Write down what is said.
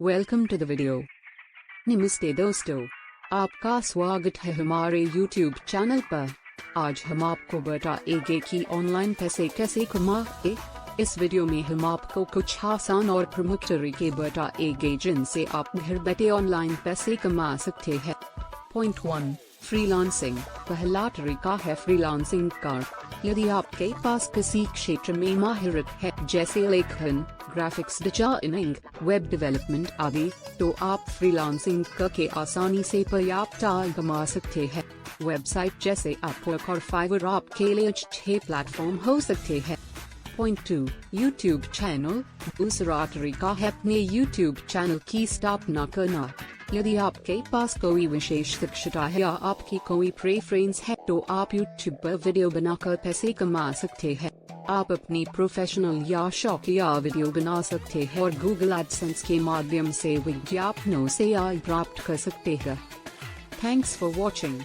Welcome to the video. नमस्ते दोस्तों, आपका स्वागत है हमारे यूट्यूब चैनल पर। आज हम आपको बताएंगे कि ऑनलाइन पैसे कैसे कमाएं। इस वीडियो में हम आपको कुछ आसान और प्रमुख तरीके बताएंगे जिनसे आप घर बैठे ऑनलाइन पैसे कमा सकते हैं। Point 1, freelancing. पहला तरीका है फ्रीलांसिंग का। यदि आपके पास किसी क्षेत्र में माहिरत है जैसे लेखन, ग्राफिक्स डिजाइनिंग, वेब डेवलपमेंट आदि, तो आप फ्रीलांसिंग करके आसानी से पर्याप्त आय कमा सकते हैं। वेबसाइट जैसे अपवर्क और फाइवर आपके लिए अच्छे प्लेटफॉर्म हो सकते हैं। Point 2, YouTube channel. दूसरा तरीका है अपने यूट्यूब चैनल की स्थापना करना। यदि आपके पास कोई विशेष दक्षता है या आपकी कोई प्रेफरेंस है तो आप यूट्यूब पर वीडियो बनाकर पैसे कमा सकते हैं। आप अपनी प्रोफेशनल या शौकिया वीडियो बना सकते हैं और गूगल एडसेंस के माध्यम से विज्ञापनों से आय प्राप्त कर सकते हैं। Thanks for watching.